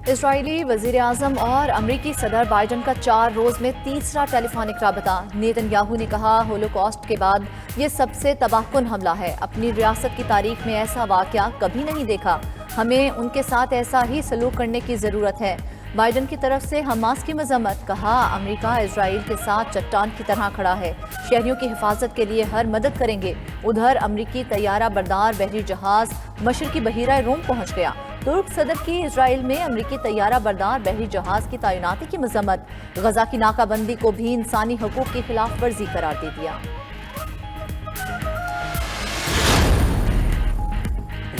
Israeli वजीर आजम और अमरीकी सदर बाइडन का 4 रोज में तीसरा टेलीफोनिक राबता। नेतन्याहू ने कहा, होलोकॉस्ट के बाद ये सबसे तबाहकुन हमला है। अपनी रियासत की तारीख में ऐसा वाकया कभी नहीं देखा। हमें उनके साथ ऐसा ही सलूक करने की जरूरत है। बाइडन की तरफ से हमास की मजम्मत। कहा, अमेरिका इजराइल के साथ चट्टान की तरह खड़ा है। शहरियों की हिफाजत के लिए हर मदद करेंगे। उधर अमरीकी तैयारा बरदार बहरी जहाज मशरकी बहीरा रोम पहुंच गया। तुर्क सदर की इजराइल में अमरीकी तैयारा बरदार बहरी जहाज की तैनाती की मजम्मत। गजा की नाकाबंदी को भी इंसानी हकूक की खिलाफ वर्जी करार दे दिया।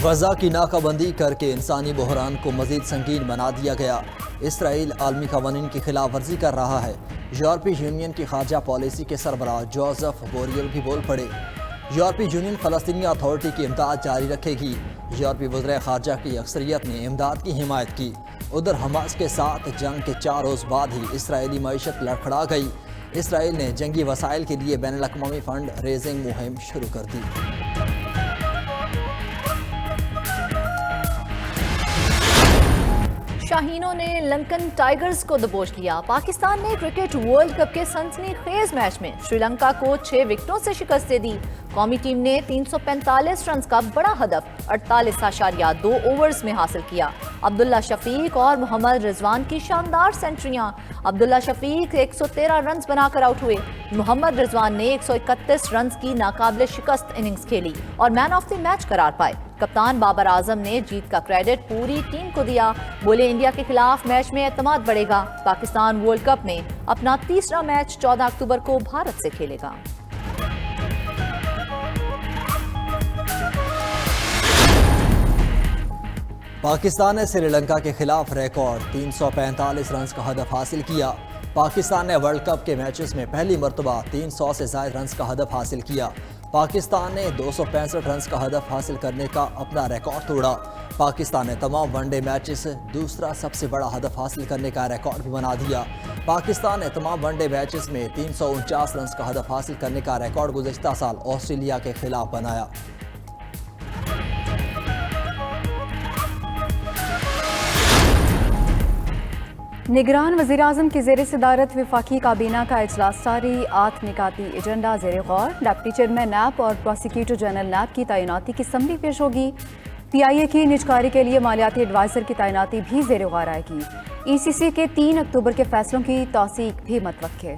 गजा की नाकाबंदी करके इंसानी बहरान को मजीद संगीन बना दिया गया। इसराइल आलमी कवानीन की खिलाफ वर्जी कर रहा है। यूरोपीय यूनियन की खारजा पॉलिसी के सरबराह जोसेफ बोरियल भी बोल पड़े। यूरोपीय यूनियन फ़लस्तीनी अथॉरिटी की इमदाद जारी रखेगी। यूरोपीय वज़ीर ख़ारजा की अक्सरियत ने इमदाद की हिमायत की। उधर हमास के साथ जंग के 4 रोज़ बाद ही इसराइली मईशत लड़खड़ा गई। इसराइल ने जंगी वसाइल के लिए बैनुल-अक़वामी फ़ंड रेजिंग मुहिम शुरू कर दी। शाहीनों ने लंकन टाइगर्स को दबोच लिया। पाकिस्तान ने क्रिकेट वर्ल्ड कप के सनसनीखेज मैच में श्रीलंका को 6 विकेटों से शिकस्त दे दी। कौमी टीम ने 345 रन का बड़ा हदफ 48.2 ओवर्स में हासिल किया। अब्दुल्ला शफीक और मोहम्मद रिजवान की शानदार सेंचुरियां। अब्दुल्ला शफीक 113 रन बनाकर आउट हुए। मोहम्मद रिजवान ने 131 रन की नाकाबिले शिकस्त इनिंग्स खेली और मैन ऑफ द मैच करार पाए। कप्तान बाबर आजम ने जीत का क्रेडिट पूरी टीम को दिया। बोले, इंडिया के खिलाफ मैच में एतमाद बढ़ेगा। पाकिस्तान वर्ल्ड कप में अपना तीसरा मैच 14 अक्टूबर को भारत से खेलेगा। पाकिस्तान ने श्रीलंका के खिलाफ रिकॉर्ड 345 रन का हदफ हासिल किया। पाकिस्तान ने वर्ल्ड कप के मैचेस में पहली मरतबा 300 से ज़ायद रन का हदफ हासिल किया। पाकिस्तान ने 265 रन का हदफ हासिल करने का अपना रिकॉर्ड तोड़ा। पाकिस्तान ने तमाम वनडे मैचेस दूसरा सबसे बड़ा हदफ हासिल करने का रिकॉर्ड भी बना दिया। पाकिस्तान ने तमाम वनडे मैचेस में 349 रन का हदफ हासिल करने का रिकॉर्ड गुज़िश्ता साल ऑस्ट्रेलिया के खिलाफ बनाया। निगरान वज़ीर-ए-आज़म की ज़ेर सदारत वफाकी काबीना का इजलास जारी। 8 निकाती एजेंडा ज़ेर गौर। डिप्टी चेयरमैन नैब और प्रोसिक्यूटर जनरल नैब की तैनाती की समरी पेश होगी। PIA की निजकारी के लिए मालियाती एडवाइज़र की तैनाती भी ज़ेर गौर आएगी। ECC के 3 अक्टूबर के फैसलों की तौसीक भी मतवक्के।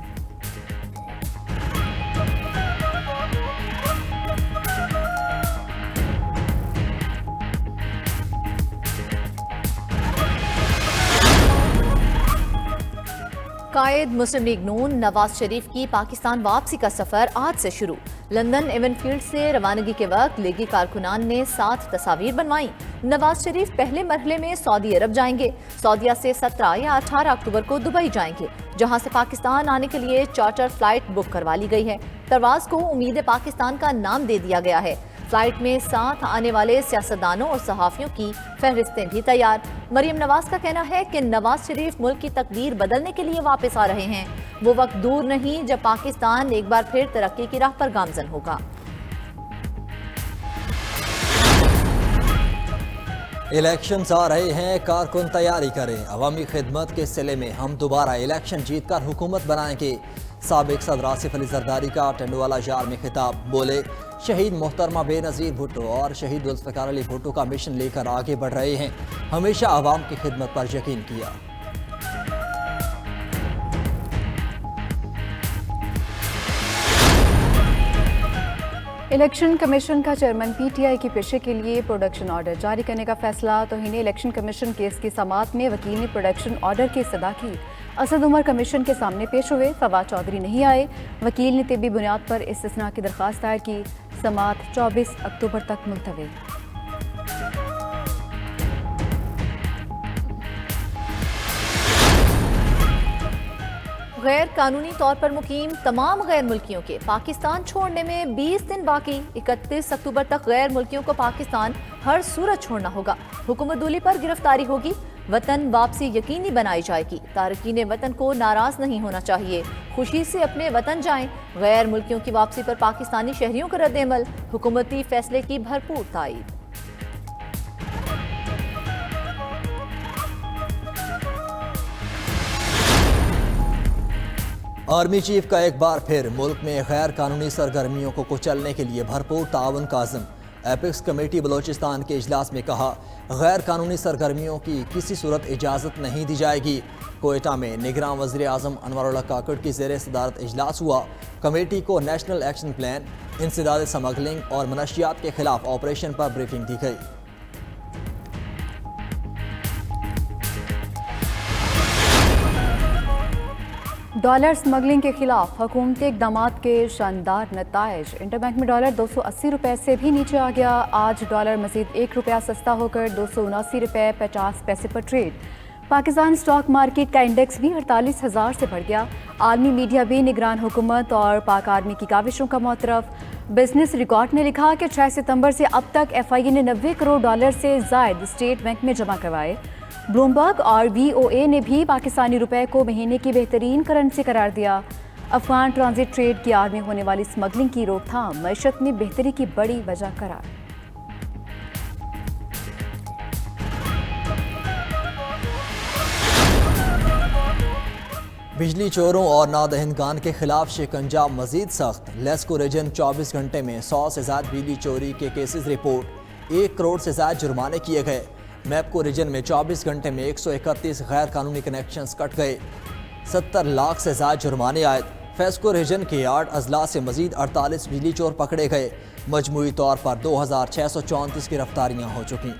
कायद मुस्लिम लीग नून नवाज शरीफ की पाकिस्तान वापसी का सफर आज से शुरू। लंदन इवेंटफील्ड से रवानगी के वक्त लीगी कारकुनान ने 7 तस्वीर बनवाई। नवाज शरीफ पहले मरहले में सऊदी अरब जाएंगे। सऊदीया से 17 या 18 अक्टूबर को दुबई जाएंगे, जहां से पाकिस्तान आने के लिए चार्टर फ्लाइट बुक करवा ली गई है। परवाज को उम्मीद पाकिस्तान का नाम दे दिया गया है। फ्लाइट में साथ आने वाले सियासतदानों और सहाफियों की फहरिस्तें भी तैयार। मरियम नवाज का कहना है कि नवाज शरीफ मुल्क की तकदीर बदलने के लिए वापस आ रहे हैं। वो वक्त दूर नहीं जब पाकिस्तान एक बार फिर तरक्की की राह पर गामजन होगा। इलेक्शंस आ रहे हैं, कारकुन तैयारी करें। अवामी खिदमत के सिले में हम दोबारा इलेक्शन जीतकर हुकूमत बनाएंगे। साबिक सदर आसिफ अली जरदारी का टंडवाला जार में खिताब। बोले, शहीद मोहतरमा बेनज़ीर भुट्टो और शहीद जुल्फ़िकार अली भुट्टो का मिशन लेकर आगे बढ़ रहे हैं। हमेशा आवाम की खिदमत पर यकीन किया। इलेक्शन कमीशन का चेयरमैन PTI की पेशे के लिए प्रोडक्शन ऑर्डर जारी करने का फैसला। तौहीन इलेक्शन कमीशन केस की समाअत में वकील ने प्रोडक्शन ऑर्डर की सदा की। असद उमर कमीशन के सामने पेश हुए। फवाद चौधरी नहीं आए। वकील ने तिब्बी बुनियाद पर इस्तिस्ना की दरख्वास्त दायर की। समाअत 24 अक्टूबर तक मुलतवी। गैर कानूनी तौर पर मुकीम तमाम गैर मुल्कियों के पाकिस्तान छोड़ने में 20 दिन बाकी। 31 अक्टूबर तक गैर मुल्कियों को पाकिस्तान हर सूरत छोड़ना होगा। हुकूमत दूली पर गिरफ्तारी होगी। वतन वापसी यकीनी बनाई जाएगी। तारकीन वतन को नाराज नहीं होना चाहिए, खुशी से अपने वतन जाएं। गैर मुल्कियों की वापसी पर पाकिस्तानी शहरियों का रद्द-ए-अमल। हुकूमती फैसले की भरपूर तायीद। आर्मी चीफ का एक बार फिर मुल्क में गैर कानूनी सरगर्मियों को कुचलने के लिए भरपूर ताउन का आज़म। एपिक्स कमेटी बलोचिस्तान के इजलास में कहा, गैर कानूनी सरगर्मियों की किसी सूरत इजाज़त नहीं दी जाएगी। कोयटा में निगरान वज़ीर आज़म अनवरुल्लाह काकड़ की ज़ेर सदारत इजलास हुआ। कमेटी को नेशनल एक्शन प्लान, इंसदाद स्मगलिंग और मनशियात के खिलाफ ऑपरेशन पर ब्रीफिंग दी गई। डॉलर स्मगलिंग के खिलाफ हुकूमती इक़दाम के शानदार नताइज। इंटरबैंक में डॉलर 280 रुपये से भी नीचे आ गया। आज डॉलर मजीद 1 रुपया सस्ता होकर 279 रुपये 50 पैसे पर ट्रेड। पाकिस्तान स्टॉक मार्केट का इंडेक्स भी 48,000 से बढ़ गया। आलमी मीडिया भी निगरान हुकूमत और पाक आर्मी की काविशों का मुतरफ। बिजनेस रिकॉर्ड ने लिखा कि 6 सितंबर से अब तक FIA ने 90 करोड़ डॉलर से ज़ायद स्टेट बैंक में जमा करवाए। ब्लूमबर्ग और VOA ने भी पाकिस्तानी रुपए को महीने की बेहतरीन करेंसी करार दिया। अफगान ट्रांजिट ट्रेड की आड़ में होने वाली स्मगलिंग की रोकथाम मईशत में बेहतरी की बड़ी वजह करार। बिजली चोरों और नादहिंदगान के खिलाफ शिकंजा मजीद सख्त। लेस्को रीजन 24 घंटे में 100 से ज़्यादा बिजली चोरी के केसेस रिपोर्ट। 1 करोड़ से ज़्यादा जुर्माने किए गए। मैपको रीजन में 24 घंटे में 131 गैर कानूनी कनेक्शंस कट गए। 70 लाख से ज़्यादा जुर्माने आए। फेस्को रीजन के 8 अजला से मजीद 48 बिजली चोर पकड़े गए। मजमूई तौर पर 2634 गिरफ्तारियाँ हो चुकी।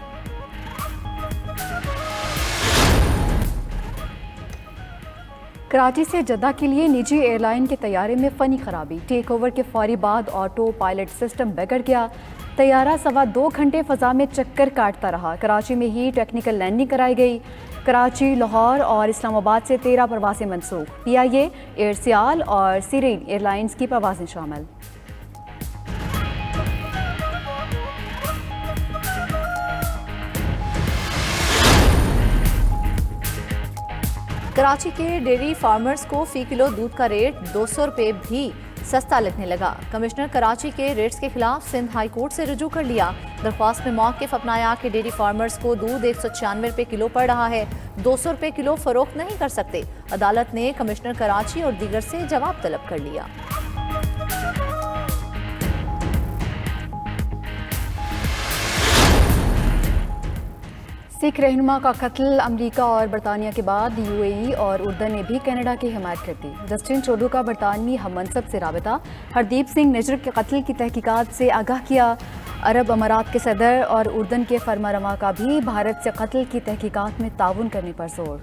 कराची से जद्दा के लिए निजी एयरलाइन के तैयारे में फ़नी खराबी। टेक ओवर के फौरी बाद ऑटो पायलट सिस्टम बिगड़ गया। तैयारा 2.25 घंटे फ़ज़ा में चक्कर काटता रहा। कराची में ही टेक्निकल लैंडिंग कराई गई। कराची, लाहौर और इस्लामाबाद से 13 परवासें मनसूख। PIA, एयरसियाल और सिरेन एयरलाइंस की परवासें शामिल। कराची के डेयरी फार्मर्स को फी किलो दूध का रेट 200 रुपये भी सस्ता लगने लगा। कमिश्नर कराची के रेट्स के खिलाफ सिंध हाई कोर्ट से रुजू कर लिया। दरख्वास्त में मौक़िफ़ अपनाया कि डेयरी फार्मर्स को दूध 196 रुपये किलो पड़ रहा है, 200 रुपये किलो फ़रोख्त नहीं कर सकते। अदालत ने कमिश्नर कराची और दीगर से जवाब तलब कर लिया। सिख रहनुमा का कत्ल। अमरीका और बरतानिया के बाद UAE और उर्दन ने भी कनाडा की हिमायत कर दी। जस्टिन ट्रूडो का बरतानवी हममनसब से राबता। हरदीप सिंह निजर के कत्ल की तहकीकात से आगाह किया। अरब अमारात के सदर और उर्दन के फरमारवा का भी भारत से कत्ल की तहकीकात में ताउन करने पर जोर।